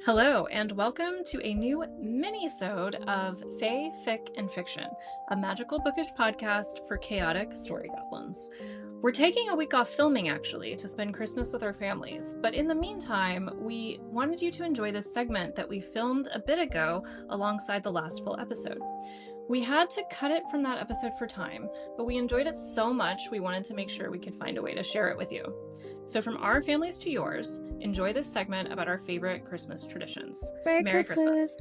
Hello, and welcome to a new minisode of Fic Fiction, a magical bookish podcast for chaotic story goblins. We're taking a week off filming, actually, to spend Christmas with our families, but in the meantime, we wanted you to enjoy this segment that we filmed a bit ago alongside the last full episode. We had to cut it from that episode for time, but we enjoyed it so much we wanted to make sure we could find a way to share it with you. So from our families to yours, enjoy this segment about our favorite Christmas traditions. Merry Christmas.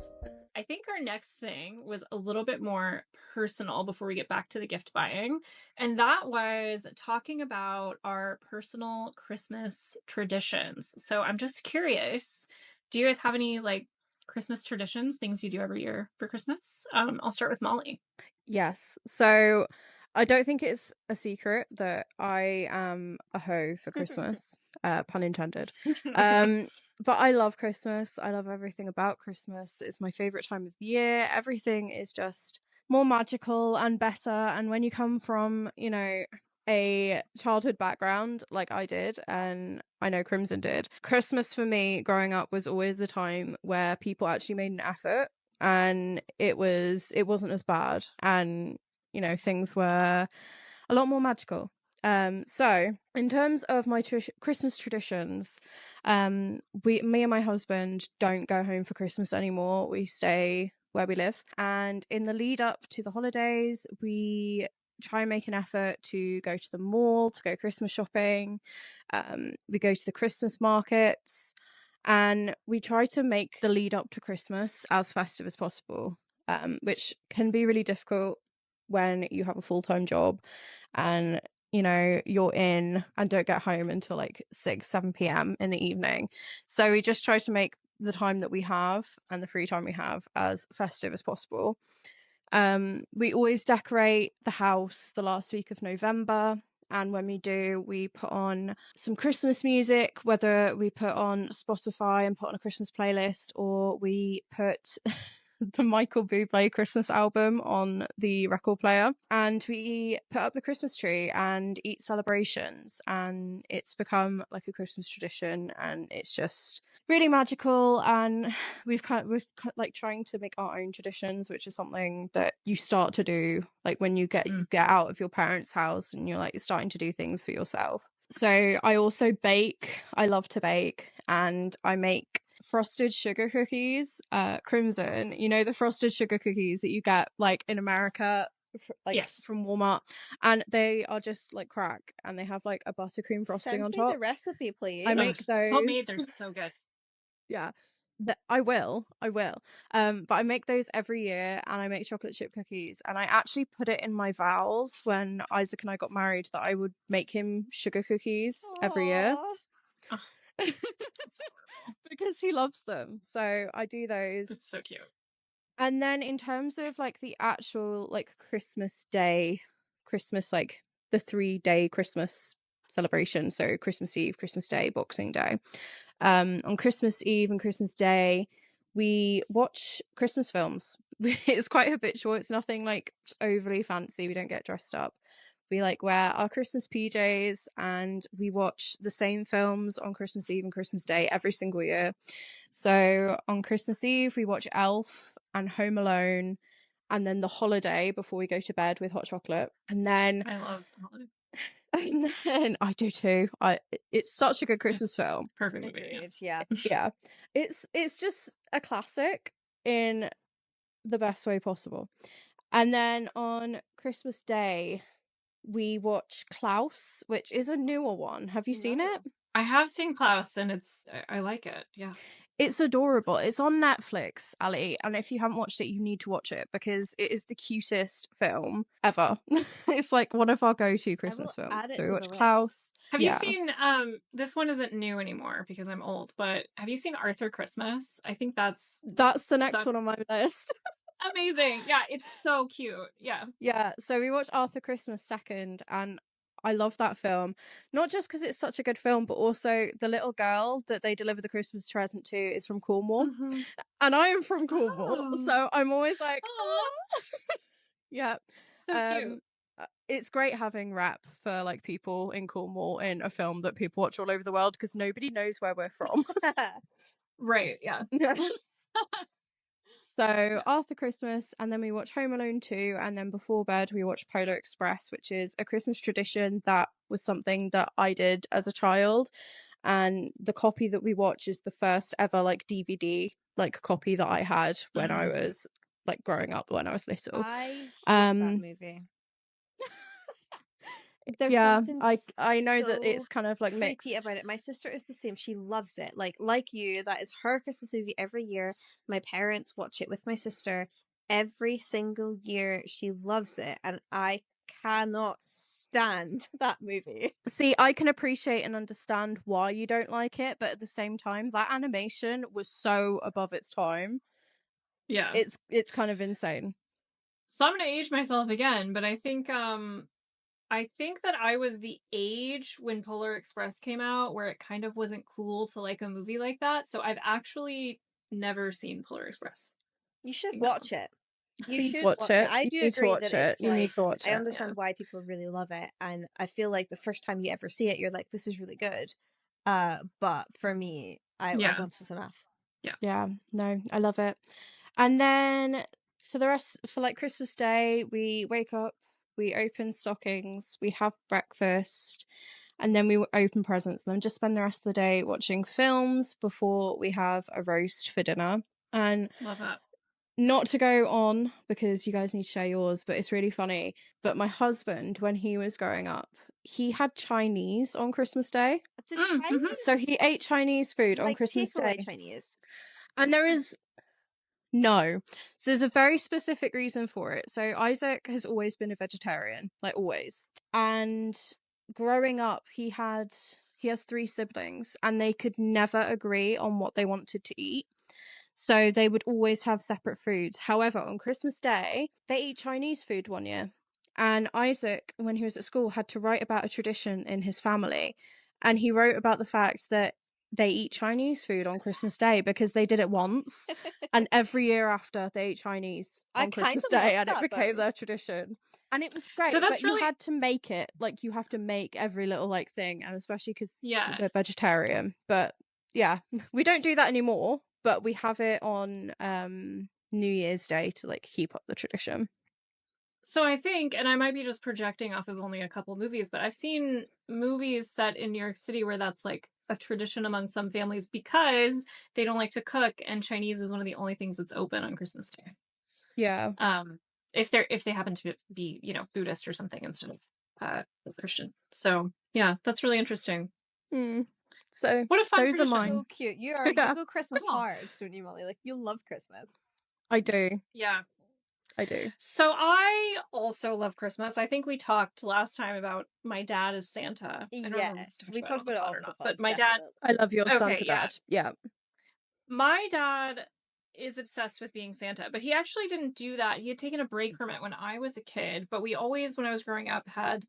I think our next thing was a little bit more personal before we get back to the gift buying, and that was talking about our personal Christmas traditions. So I'm just curious, do you guys have any Christmas traditions, things you do every year for Christmas? I'll start with Molly. Yes. So I don't think it's a secret that I am a hoe for Christmas, pun intended. But I love Christmas. I love everything about Christmas. It's my favorite time of the year. Everything is just more magical and better. And when you come from, a childhood background like I did, and I know Crimson did, Christmas for me growing up was always the time where people actually made an effort, and it wasn't as bad, and things were a lot more magical. So in terms of my Christmas traditions, me and my husband don't go home for Christmas anymore. We stay where we live, and in the lead up to the holidays, we try and make an effort to go to the mall, to go Christmas shopping. We go to the Christmas markets, and we try to make the lead up to Christmas as festive as possible, which can be really difficult when you have a full-time job and you're in and don't get home until like 6-7 p.m. in the evening. So we just try to make the time that we have and the free time we have as festive as possible. We always decorate the house the last week of November, and when we do, we put on some Christmas music, whether we put on Spotify and put on a Christmas playlist, or we put the Michael Bublé Christmas album on the record player, and we put up the Christmas tree and eat celebrations, and it's become like a Christmas tradition, and it's just really magical. And we're like trying to make our own traditions, which is something that you start to do like when you get out of your parents' house and you're starting to do things for yourself. So I also bake. I love to bake, and I make frosted sugar cookies. Crimson, the frosted sugar cookies that you get like in America, Yes. from Walmart, and they are just like crack, and they have like a buttercream frosting on top. Send me the recipe, please. I make those. Homemade, they're so good. Yeah, I will. But I make those every year, and I make chocolate chip cookies, and I actually put it in my vows when Isaac and I got married that I would make him sugar cookies every year. Because he loves them. So I do those. It's so cute. And then in terms of like the actual like Christmas day, like the 3-day Christmas celebration, so Christmas Eve, Christmas Day, Boxing Day. On Christmas Eve and Christmas Day, we watch Christmas films. It's quite habitual. It's nothing like overly fancy. We don't get dressed up. We like wear our Christmas PJs, and we watch the same films on Christmas Eve and Christmas Day every single year. So on Christmas Eve, we watch Elf and Home Alone, and then The Holiday before we go to bed with hot chocolate. And then I love The Holiday. And then I do too. It's such a good Christmas film. Perfect movie. Yeah. Yeah. It's just a classic in the best way possible. And then on Christmas Day, we watch Klaus, which is a newer one. Have you seen it? I have seen Klaus, and I like it. Yeah. It's adorable. It's on Netflix, Ali, and if you haven't watched it, you need to watch it because it is the cutest film ever. It's like one of our go-to Christmas films. So we watch Klaus. Have you seen this one isn't new anymore because I'm old, but have you seen Arthur Christmas? I think that's the next one on my list. Amazing. Yeah, it's so cute. Yeah. So we watched Arthur Christmas second, and I love that film, not just because it's such a good film, but also the little girl that they deliver the Christmas present to is from Cornwall, and I am from Cornwall, so I'm always like, oh. Yeah, so cute. It's great having rap for like people in Cornwall in a film that people watch all over the world because nobody knows where we're from. Right, yeah. So after Christmas, and then we watch Home Alone 2, and then before bed we watch Polar Express, which is a Christmas tradition that was something that I did as a child. And the copy that we watch is the first ever like DVD like copy that I had when I was like growing up, when I was little. I hate that movie. There's yeah, something I know that so it's kind of like creepy mixed about it. My sister is the same. She loves it. Like you, that is her Christmas movie every year. My parents watch it with my sister every single year. She loves it, and I cannot stand that movie. See, I can appreciate and understand why you don't like it, but at the same time, that animation was so above its time. Yeah. It's kind of insane. So I'm gonna age myself again, but I think that I was the age when Polar Express came out where it kind of wasn't cool to like a movie like that. So I've actually never seen Polar Express. You should watch it. You Please should watch it. I You do need to agree watch that it. it's You need like, to watch I it. understand why people really love it, and I feel like the first time you ever see it, you're like, this is really good. But for me, I once was enough. Yeah, no, I love it. And then for the rest, for like Christmas Day, we wake up, we open stockings, we have breakfast, and then we open presents, and then just spend the rest of the day watching films before we have a roast for dinner. And love that. Not to go on because you guys need to share yours, but it's really funny. But my husband, when he was growing up, he had Chinese on Christmas Day. So he ate Chinese food on Christmas Day. Chinese. And there is no. So there's a very specific reason for it. So Isaac has always been a vegetarian, like always. And growing up, he has 3 siblings, and they could never agree on what they wanted to eat. So they would always have separate foods. However, on Christmas Day, they eat Chinese food one year. And Isaac, when he was at school, had to write about a tradition in his family. And he wrote about the fact that they eat Chinese food on Christmas Day because they did it once. And every year after, they ate Chinese on Christmas Day, and it became their tradition. And it was great, but you had to make it. Like, you have to make every little like thing, and especially because we're vegetarian. But yeah, we don't do that anymore. But we have it on New Year's Day to like keep up the tradition. So I think, and I might be just projecting off of only a couple movies, but I've seen movies set in New York City where that's like a tradition among some families because they don't like to cook, and Chinese is one of the only things that's open on Christmas Day. Yeah. If they happen to be, you know, Buddhist or something instead of Christian. So yeah, that's really interesting. So what a fun those tradition. are mine. So cute. You go Christmas hard, don't you, Molly? Like, you love Christmas. I do. Yeah. I do. So I also love Christmas. I think we talked last time about my dad as Santa. Yes, we talked about it off the pod, but my dad. I love your Santa dad. Yeah. My dad is obsessed with being Santa, but he actually didn't do that. He had taken a break from it when I was a kid, but we always, when I was growing up, had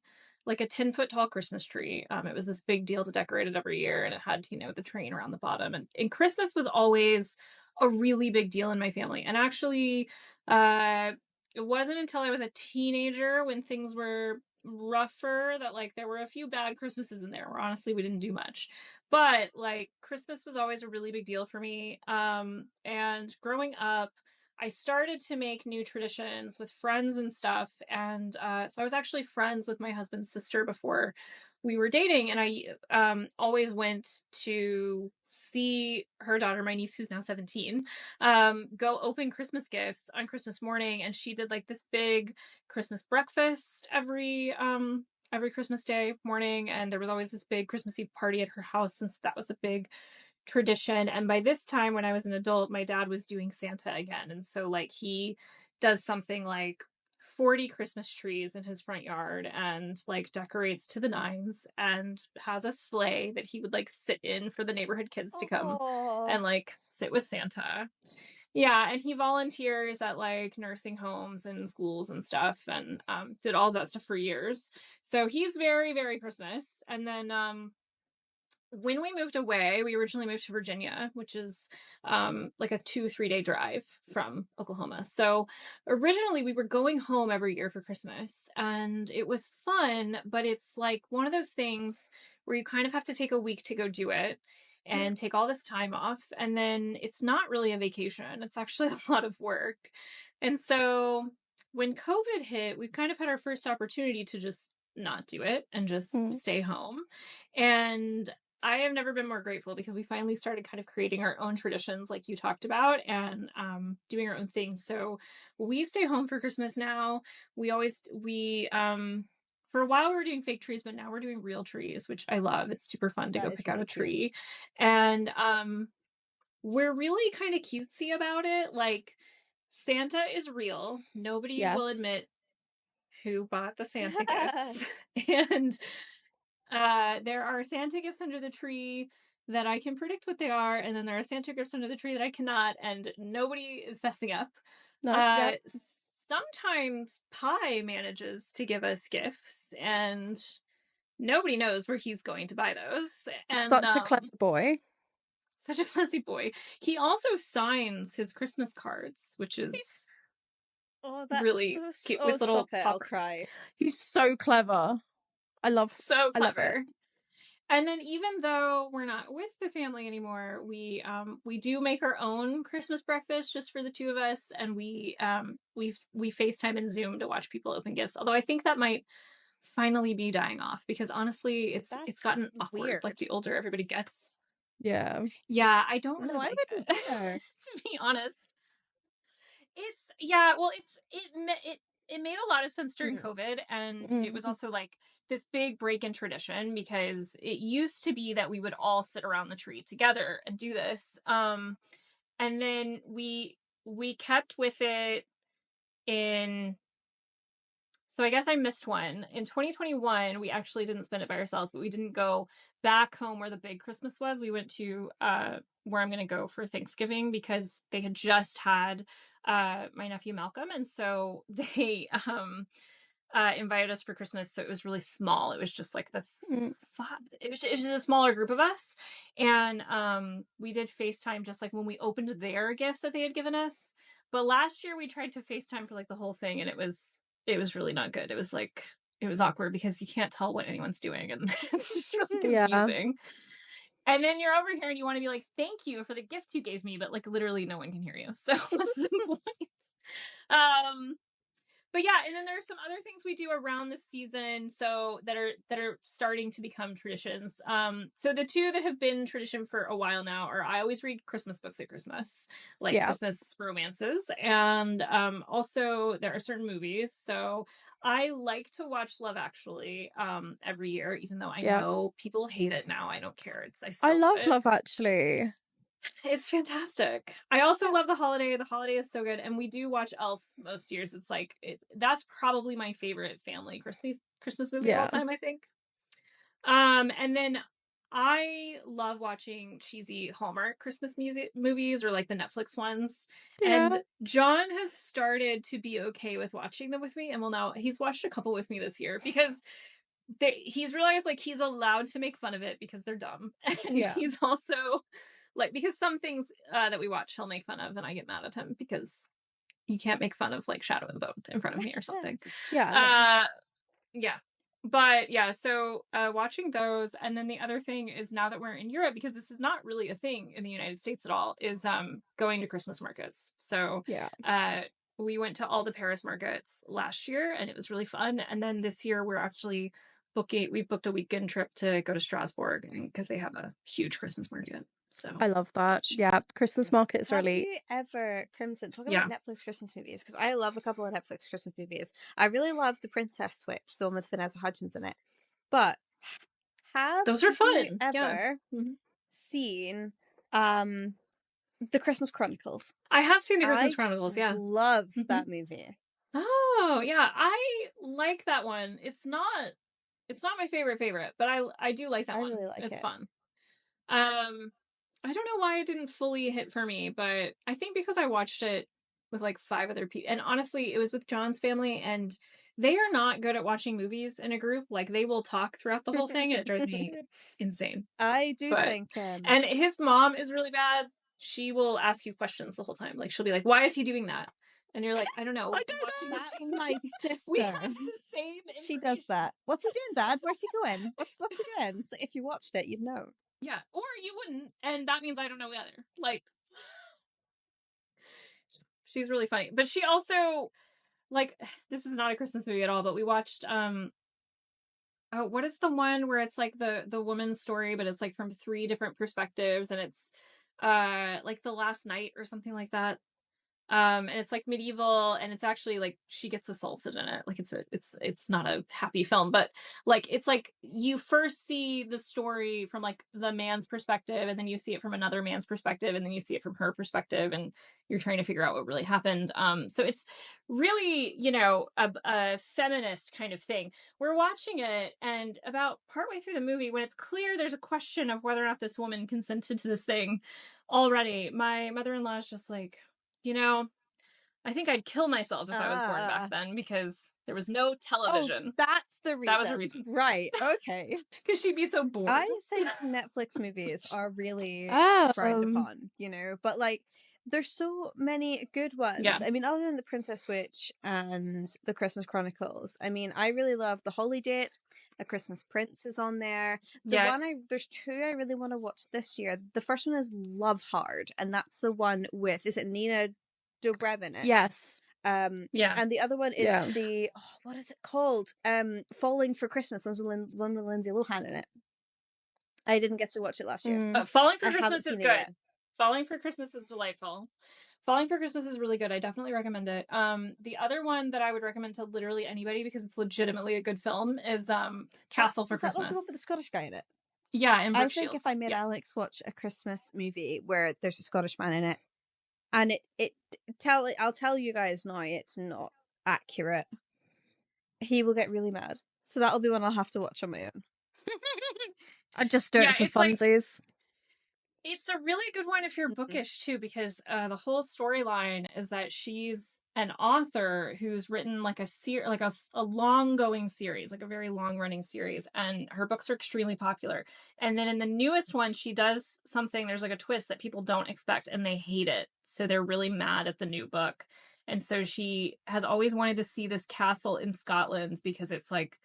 like a 10-foot tall Christmas tree. It was this big deal to decorate it every year, and it had, you know, the train around the bottom. And Christmas was always a really big deal in my family. And actually, it wasn't until I was a teenager when things were rougher that like there were a few bad Christmases in there where honestly we didn't do much, but like Christmas was always a really big deal for me. And growing up, I started to make new traditions with friends and stuff, and so I was actually friends with my husband's sister before we were dating, and I always went to see her daughter, my niece who's now 17, go open Christmas gifts on Christmas morning, and she did like this big Christmas breakfast every Christmas Day morning, and there was always this big Christmas Eve party at her house since that was a big tradition. And by this time, when I was an adult, my dad was doing Santa again, and so like he does something like 40 Christmas trees in his front yard and like decorates to the nines and has a sleigh that he would like sit in for the neighborhood kids to come and like sit with Santa. Yeah, and he volunteers at like nursing homes and schools and stuff, and did all that stuff for years. So he's very, very Christmas. And then when we moved away, we originally moved to Virginia, which is like a 2-3 day drive from Oklahoma. So originally we were going home every year for Christmas, and it was fun, but it's like one of those things where you kind of have to take a week to go do it. and take all this time off. And then it's not really a vacation. It's actually a lot of work. And so when COVID hit, we kind of had our first opportunity to just not do it and just stay home. And I have never been more grateful because we finally started kind of creating our own traditions like you talked about and doing our own thing. So we stay home for Christmas now. We for a while we were doing fake trees, but now we're doing real trees, which I love. It's super fun to go pick out a tree. And we're really kind of cutesy about it. Like, Santa is real. Nobody will admit who bought the Santa gifts. And there are Santa gifts under the tree that I can predict what they are, and then there are Santa gifts under the tree that I cannot, and nobody is fessing up. No, sometimes Pi manages to give us gifts, and nobody knows where he's going to buy those. And such a clever boy. Such a classy boy. He also signs his Christmas cards, which is really cute with little poppers. I'll cry. He's so clever. I love it. And then even though we're not with the family anymore, we do make our own Christmas breakfast just for the two of us, and we FaceTime and Zoom to watch people open gifts. Although I think that might finally be dying off because honestly it's gotten awkward. Weird. Like the older everybody gets. Yeah. Yeah, I don't really like it. To be honest. It made a lot of sense during COVID, and it was also like this big break in tradition because it used to be that we would all sit around the tree together and do this. And then we kept with it so I guess I missed one. In 2021, we actually didn't spend it by ourselves, but we didn't go back home where the big Christmas was. We went to where I'm going to go for Thanksgiving because they had just had my nephew Malcolm. And so they invited us for Christmas. So it was really small. It was just like it was just a smaller group of us. And we did FaceTime just like when we opened their gifts that they had given us. But last year we tried to FaceTime for like the whole thing, and it was really not good. It was like, it was awkward because you can't tell what anyone's doing, and it's just really confusing. And then you're over here and you want to be like, thank you for the gift you gave me, but like literally no one can hear you. So what's the point? But yeah, and then there are some other things we do around the season so that are starting to become traditions. So the two that have been tradition for a while now are I always read Christmas books at Christmas, like Christmas romances. And also there are certain movies. So I like to watch Love Actually every year, even though I know people hate it now. I don't care. I love Love Actually. It's fantastic. I also love The Holiday. The Holiday is so good. And we do watch Elf most years. It's like, that's probably my favorite family Christmas movie of all time, I think. And then I love watching cheesy Hallmark Christmas movies or like the Netflix ones. Yeah. And John has started to be okay with watching them with me. And he's watched a couple with me this year because he's realized like he's allowed to make fun of it because they're dumb. And he's also... like, because some things that we watch he'll make fun of, and I get mad at him because you can't make fun of like Shadow and Bone in front of me or something. But yeah, so watching those, and then the other thing is now that we're in Europe, because this is not really a thing in the United States at all, is going to Christmas markets. So we went to all the Paris markets last year, and it was really fun. And then this year we're actually we've booked a weekend trip to go to Strasbourg because they have a huge Christmas market. So I love that. Yeah, Christmas markets are elite. Have you ever, Crimson, talk about Netflix Christmas movies? Because I love a couple of Netflix Christmas movies. I really love The Princess Switch, the one with Vanessa Hudgens in it. But those are fun. You ever seen The Christmas Chronicles? I have seen The Christmas Chronicles, yeah. I love that movie. Oh, yeah. I like that one. It's not my favorite, but I do like that one. Really like it's fun. I don't know why it didn't fully hit for me, but I think because I watched it with like 5 other people. And honestly, it was with John's family, and they are not good at watching movies in a group. Like, they will talk throughout the whole thing, and it drives me insane. I do think... and his mom is really bad. She will ask you questions the whole time. Like, she'll be like, why is he doing that? And you're like, I don't know. That's my sister. We have the same she does that. What's he doing, Dad? Where's he going? What's he doing? So if you watched it, you'd know. Yeah, or you wouldn't, and that means I don't know either. Like, she's really funny. But she also, like, this is not a Christmas movie at all, but we watched, oh, what is the one where it's like the woman's story, but it's like from 3 different perspectives, and it's, like The Last Night or something like that. And it's like medieval, and it's actually like she gets assaulted in it. Like it's not a happy film, but like it's like you first see the story from like the man's perspective, and then you see it from another man's perspective, and then you see it from her perspective, and you're trying to figure out what really happened. So it's really, you know, a feminist kind of thing. We're watching it, and about partway through the movie, when it's clear there's a question of whether or not this woman consented to this thing already, my mother-in-law is just like, you know, I think I'd kill myself if I was born back then, because there was no television. Oh, that's the reason. That was the reason. Right. Okay. Because she'd be so bored. I think Netflix movies are really frowned upon, you know, but like there's so many good ones. Yeah. I mean, other than The Princess Switch and The Christmas Chronicles, I mean, I really love The Holiday. A Christmas Prince is on there. There's 2 I really want to watch this year. The first one is Love Hard, and that's the one with, is it Nina Dobrev in it? Yes. Yeah. And the other one is the, what is it called? Falling for Christmas. There's one with Lindsay Lohan in it. I didn't get to watch it last year. Falling for Christmas is good. Falling for Christmas is delightful. Falling for Christmas is really good. I definitely recommend it. The other one that I would recommend to literally anybody, because it's legitimately a good film, is Castle for Christmas. Is that with the Scottish guy in it? Yeah, and Brooke I think Shields. if I made Alex watch a Christmas movie where there's a Scottish man in it, and I'll tell you guys now, it's not accurate, he will get really mad. So that'll be one I'll have to watch on my own. I just do it for funsies. It's a really good one if you're bookish too, because the whole storyline is that she's an author who's written like a long going series, like a very long running series, and her books are extremely popular. And then in the newest one, she does something, there's like a twist that people don't expect, and they hate it. So they're really mad at the new book. And so she has always wanted to see this castle in Scotland because it's like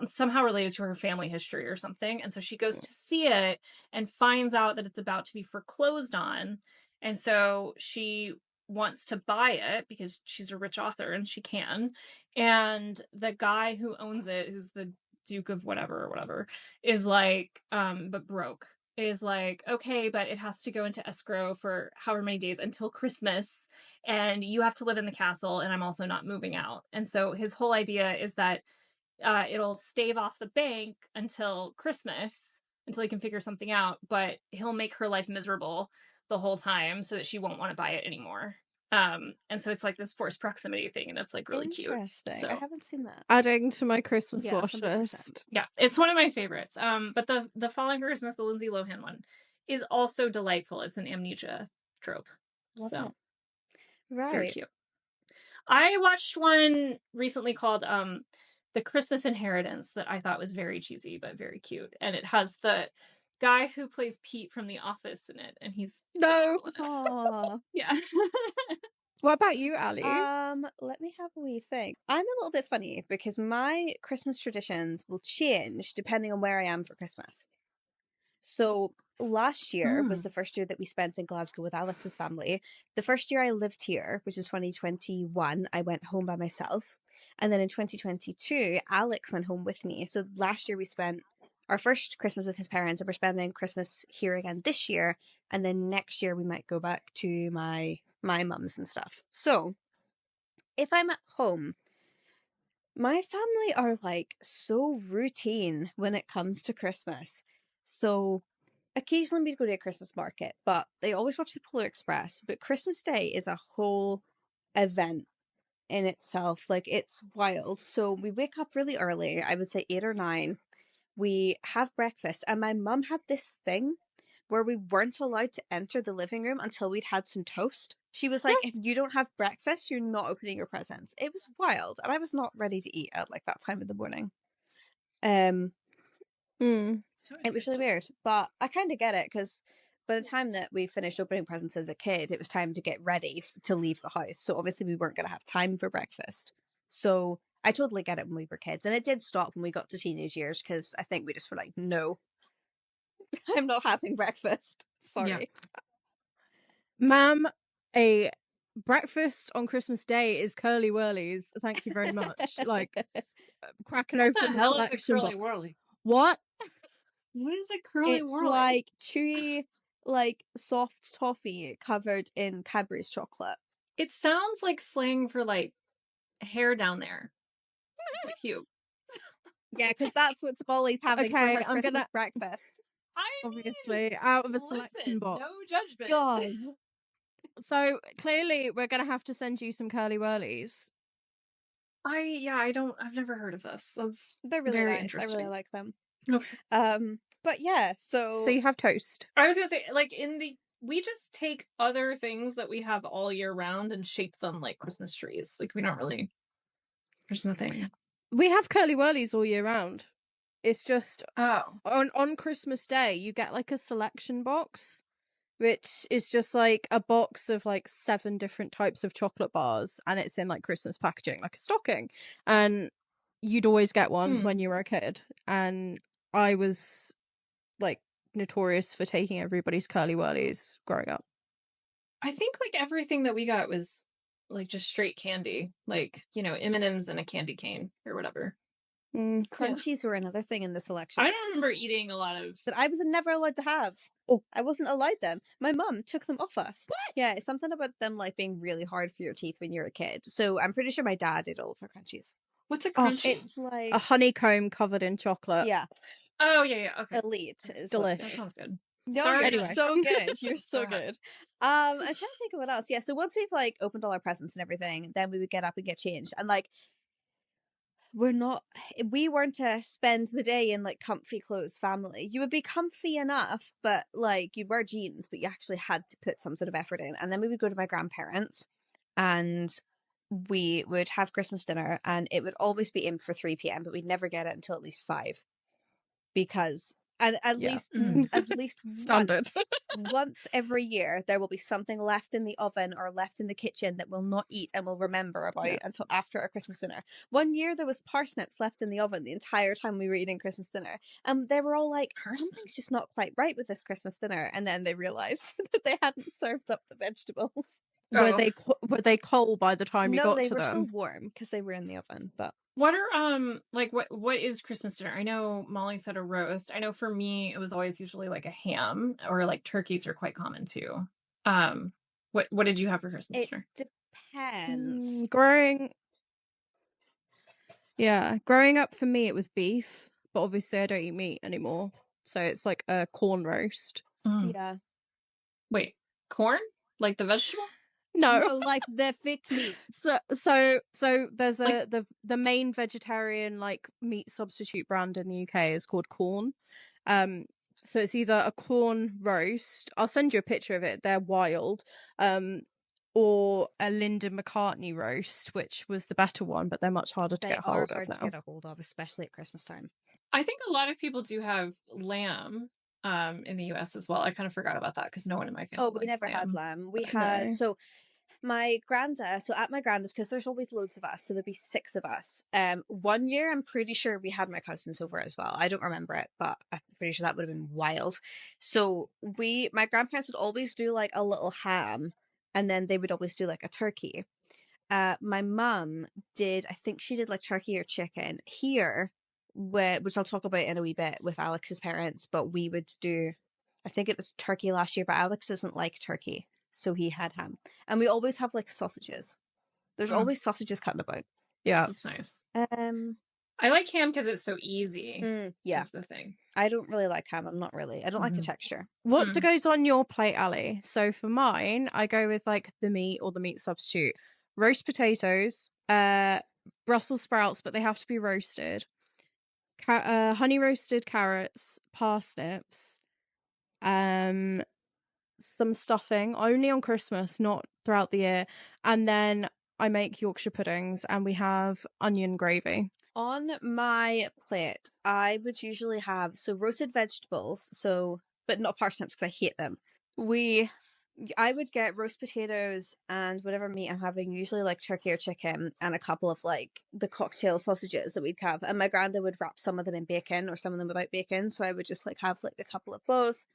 somehow related to her family history or something. And so she goes to see it and finds out that it's about to be foreclosed on. And so she wants to buy it because she's a rich author and she can. And the guy who owns it, who's the Duke of whatever, is like, but broke, is like, okay, but it has to go into escrow for however many days until Christmas, and you have to live in the castle, and I'm also not moving out. And so his whole idea is that it'll stave off the bank until Christmas, until he can figure something out, but he'll make her life miserable the whole time so that she won't want to buy it anymore. And so it's like this forced proximity thing, and it's like really cute. Interesting. So, I haven't seen that. Adding to my Christmas watch list. Yeah, it's one of my favorites. But the Falling for Christmas, the Lindsay Lohan one, is also delightful. It's an amnesia trope. Love it. Right. Very cute. I watched one recently called The Christmas Inheritance that I thought was very cheesy but very cute, and it has the guy who plays Pete from The Office in it, and he's yeah. What about you, Ali? Let me have a wee think. I'm a little bit funny because my Christmas traditions will change depending on where I am for Christmas. So last year was the first year that we spent in Glasgow with Alex's family. The first year I lived here, which is 2021, I went home by myself. And then in 2022, Alex went home with me. So last year we spent our first Christmas with his parents, and we're spending Christmas here again this year. And then next year we might go back to my mum's and stuff. So if I'm at home, my family are like so routine when it comes to Christmas. So occasionally we'd go to a Christmas market, but they always watch the Polar Express. But Christmas Day is a whole event in itself. Like, it's wild. So we wake up really early, I would say 8 or 9. We have breakfast, and my mum had this thing where we weren't allowed to enter the living room until we'd had some toast. She was like, if you don't have breakfast, you're not opening your presents. It was wild, and I was not ready to eat at like that time of the morning. It was really weird, but I kind of get it, because by the time that we finished opening presents as a kid, it was time to get ready to leave the house. So obviously we weren't going to have time for breakfast. So I totally get it when we were kids. And it did stop when we got to teenage years, because I think we just were like, no, I'm not having breakfast. Sorry. Ma'am, a breakfast on Christmas Day is curly whirlies. Thank you very much. Like cracking What open the the hell is a selection curly box. whirly? What? What is a curly It's whirly? like chewy, like soft toffee covered in Cadbury's chocolate. It sounds like slang for like hair down there. Cute. Yeah, because that's what Molly's having for Okay, her I'm Christmas gonna breakfast. obviously out of a listen, selection box. no judgment. God. So clearly we're gonna have to send you some curly whirlies. I've never heard of this. That's They're really very nice. I interesting. really like them. Okay. But yeah, so So you have toast. I was gonna say, like, we just take other things that we have all year round and shape them like Christmas trees. Like, we don't really, there's nothing. We have curly whirlies all year round. It's just Oh. on Christmas Day you get like a selection box, which is just like a box of like 7 different types of chocolate bars, and it's in like Christmas packaging, like a stocking. And you'd always get one when you were a kid, and I was like notorious for taking everybody's curly whirlies growing up. I think like everything that we got was like just straight candy, like, M&Ms and a candy cane or whatever. crunchies were another thing in the selection. I don't remember eating a lot of that I was never allowed to have. Oh. I wasn't allowed them. My mum took them off us. What? Yeah, it's something about them like being really hard for your teeth when you're a kid. So I'm pretty sure my dad did all of our crunchies. What's a crunchy? It's like a honeycomb covered in chocolate. Yeah. Oh yeah, okay. Elite. Is Delish. That sounds good. No, Sorry. you're Anyway. so good. You're so Go ahead. good. I'm trying to think of what else. Yeah, so once we've like opened all our presents and everything, then we would get up and get changed. And like we weren't to spend the day in like comfy clothes family. You would be comfy enough, but like you'd wear jeans, but you actually had to put some sort of effort in. And then we would go to my grandparents and we would have Christmas dinner, and it would always be in for 3 p.m, but we'd never get it until at least 5, because at Yeah. least Standard. once every year there will be something left in the oven or left in the kitchen that we'll not eat and we'll remember about until after our Christmas dinner. One year there was parsnips left in the oven the entire time we were eating Christmas dinner, and they were all like, something's just not quite right with this Christmas dinner, and then they realized that they hadn't served up the vegetables. Were they cold by the time you got they to were them? still warm because they were in the oven. But what are like what is Christmas dinner? I know Molly said a roast. I know for me it was always usually like a ham, or like turkeys are quite common too. What did you have for Christmas dinner? depends. Growing up for me it was beef, but obviously I don't eat meat anymore, so it's like a corn roast. Yeah. Wait, corn? Like the vegetable? No, like the Fic meat. So there's Like- the main vegetarian like meat substitute brand in the UK is called Corn. So it's either a corn roast, I'll send you a picture of it, they're wild, or a Linda McCartney roast, which was the better one, but they're much harder to They get are hold hard of to now. get a hold of, especially at Christmas time. I think a lot of people do have lamb in the US as well. I kind of forgot about that because no one in my family Oh, we likes never had lamb. We No. had my granda. So at my granda's, because there's always loads of us, so there'd be 6 of us. One year I'm pretty sure we had my cousins over as well. I don't remember it, but I'm pretty sure that would have been wild. So my grandparents would always do like a little ham, and then they would always do like a turkey. My mum did, I think she did like turkey or chicken here, which I'll talk about in a wee bit with Alex's parents, but we would do, I think it was turkey last year, but Alex doesn't like turkey, so he had ham. And we always have like sausages. There's always sausages cutting about. Yeah. That's nice. I like ham because it's so easy. Yeah. Is the thing. I don't really like ham. I don't like the texture. What goes on your plate, Ali? So for mine, I go with like the meat or the meat substitute. Roast potatoes, Brussels sprouts, but they have to be roasted. Honey roasted carrots, parsnips, some stuffing, only on Christmas, not throughout the year. And then I make Yorkshire puddings, and we have onion gravy. On my plate, I would usually have roasted vegetables, but not parsnips because I hate them. We I would get roast potatoes and whatever meat I'm having, usually like turkey or chicken, and a couple of like the cocktail sausages that we'd have. And my granda would wrap some of them in bacon or some of them without bacon, so I would just like have like a couple of both.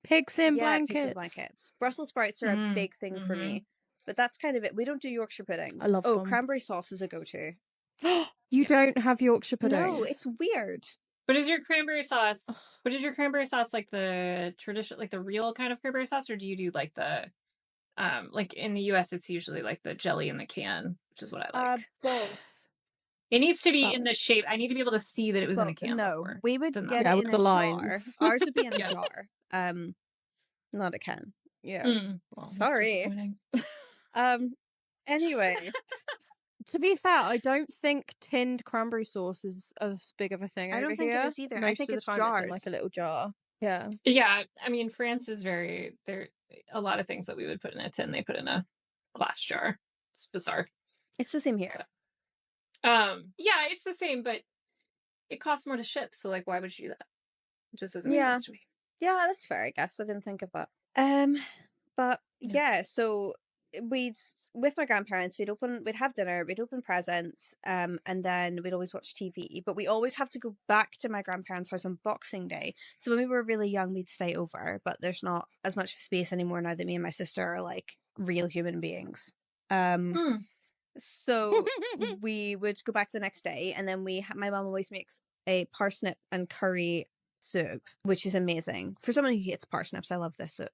Pigs in Yeah, pigs in blankets. blankets. Brussels sprouts are a big thing for me, but that's kind of it. We don't do Yorkshire puddings. I love them. Cranberry sauce is a go-to. You don't have Yorkshire puddings? No, it's weird. But is your cranberry sauce? But is your cranberry sauce like the tradition, like the real kind of cranberry sauce, or do you do like the, like in the U.S. it's usually like the jelly in the can, which is what I like. Both. It needs to be in the shape. I need to be able to see that it was in a can. No, before. we would Then get that's it with in the a jar. lines. Ours would be in a jar. Not a can. Yeah. Well, that's Sorry. disappointing. Anyway, To be fair, I don't think tinned cranberry sauce is as big of a thing I over don't think here. it is either. I Most think of the it's time jars. It's in like a little jar. Yeah. Yeah, I mean, France is very there. A lot of things that we would put in a tin, they put in a glass jar. It's bizarre. It's the same here. Yeah, it's the same, but it costs more to ship. So, like, why would you do that? It just doesn't make sense to me. Yeah, that's fair, I guess. I didn't think of that. But yeah, so with my grandparents, we'd have dinner, we'd open presents, and then we'd always watch TV. But we always have to go back to my grandparents' house on Boxing Day. So when we were really young, we'd stay over, but there's not as much space anymore now that me and my sister are like real human beings. So we would go back the next day, and then my mum always makes a parsnip and curry soup, which is amazing. For someone who hates parsnips, I love this soup.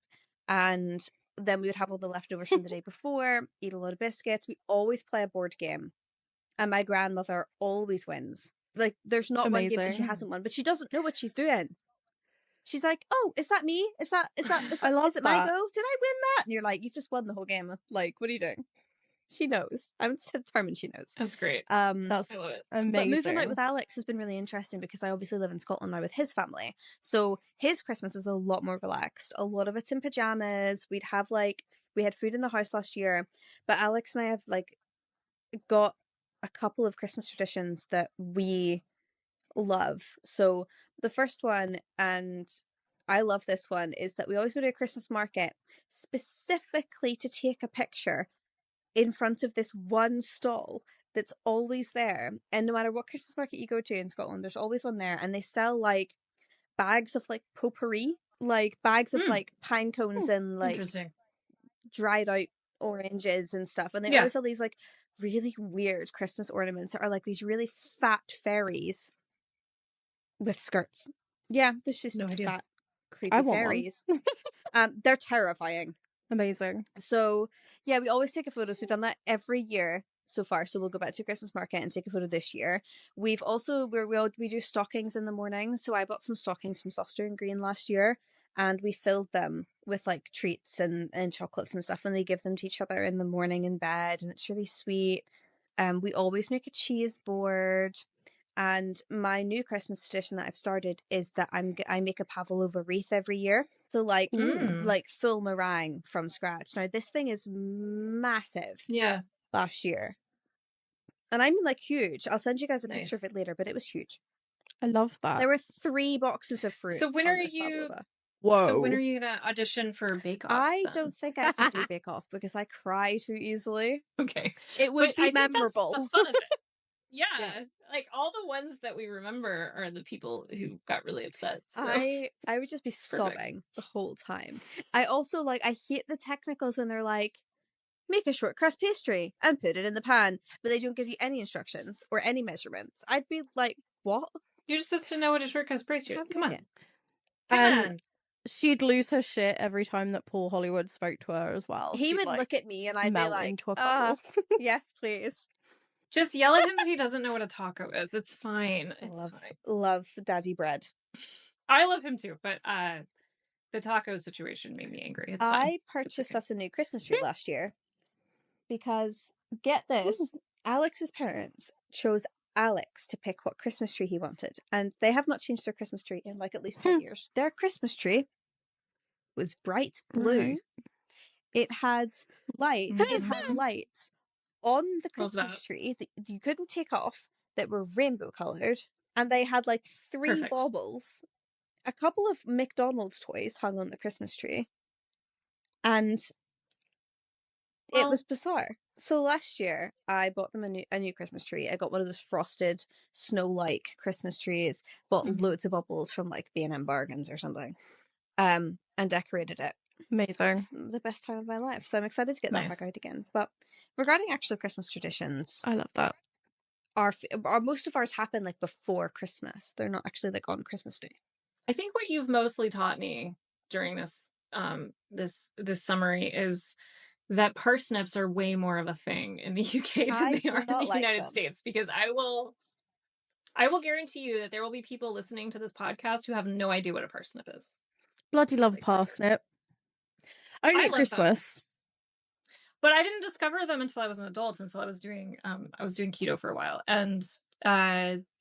And then we would have all the leftovers from the day before, eat a load of biscuits. We always play a board game, and my grandmother always wins. Like, there's not one game that she hasn't won, but she doesn't know what she's doing. She's like, "Oh, is that me? Is I love is it my that. go? Did I win that?" And you're like, "You've just won the whole game. Like, what are you doing?" She knows. I'm determined she knows. That's great. That's I love it. amazing. But moving out with Alex has been really interesting because I obviously live in Scotland now with his family. So his Christmas is a lot more relaxed. A lot of it's in pajamas. We had food in the house last year, but Alex and I have like got a couple of Christmas traditions that we love. So the first one, and I love this one, is that we always go to a Christmas market specifically to take a picture in front of this one stall that's always there. And no matter what Christmas market you go to in Scotland, there's always one there. And they sell like bags of like potpourri, like bags of like pine cones and like dried out oranges and stuff. And they always sell these like really weird Christmas ornaments that are like these really fat fairies with skirts. Yeah, this is just fat, creepy fairies. They're terrifying. Amazing. So yeah, we always take a photo. So we've done that every year so far. So we'll go back to Christmas market and take a photo this year. We've also we do stockings in the morning. So I bought some stockings from Soster and Green last year, and we filled them with like treats and chocolates and stuff, and they give them to each other in the morning in bed, and it's really sweet. We always make a cheese board. And my new Christmas tradition that I've started is that I make a pavlova wreath every year. So like full meringue from scratch. Now this thing is massive. Yeah. Last year. And I mean like huge. I'll send you guys a picture of it later, but it was huge. I love that. There were 3 boxes of fruit. So when are you pavlova. Whoa. So when are you gonna audition for Bake Off? I don't think I can do Bake Off because I cry too easily. Okay. It would be I think memorable. that's the fun of it. Yeah. Like all the ones that we remember are the people who got really upset. So. I would just be sobbing the whole time. I also I hate the technicals when they're like, make a short crust pastry and put it in the pan, but they don't give you any instructions or any measurements. I'd be like, what? You're just supposed to know what a short crust pastry is. Come on. And she'd lose her shit every time that Paul Hollywood spoke to her as well. He would look at me and I'd be like, into a puddle. Yes, please. Just yell at him that he doesn't know what a taco is. It's fine. Love Daddy Bread. I love him too, but the taco situation made me angry. I purchased us a new Christmas tree last year because, get this, Alex's parents chose Alex to pick what Christmas tree he wanted, and they have not changed their Christmas tree in like at least 10 years. Their Christmas tree was bright blue. It had lights on the Christmas tree that you couldn't take off that were rainbow coloured, and they had like 3 baubles, a couple of McDonald's toys hung on the Christmas tree, And it Well, was bizarre. So last year, I bought them a new Christmas tree. I got one of those frosted, snow-like Christmas trees. Bought Mhm. loads of bubbles from like B&M Bargains or something, and decorated it. Amazing. It's the best time of my life. So I'm excited to get that Nice. back out again. But regarding actual Christmas traditions, I love that. our most of ours happen like before Christmas. They're not actually like on Christmas Day. I think what you've mostly taught me during this this summary is that parsnips are way more of a thing in the UK than I they do are in not the like United them. States, because I will guarantee you that there will be people listening to this podcast who have no idea what a parsnip is. Bloody love Like, for sure. parsnip. Only I at love them. Christmas. But I didn't discover them until I was an adult, until I was doing keto for a while, and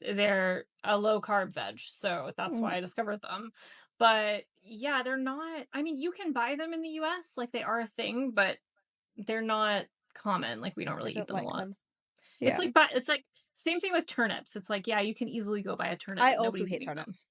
they're a low carb veg, so that's why I discovered them. But yeah, they're not, I mean, you can buy them in the US, like they are a thing, but they're not common. Like we don't I really eat don't them a like lot. them. Yeah. It's like same thing with turnips. It's like, yeah, you can easily go buy a turnip. I but also nobody's hate eating them. turnips.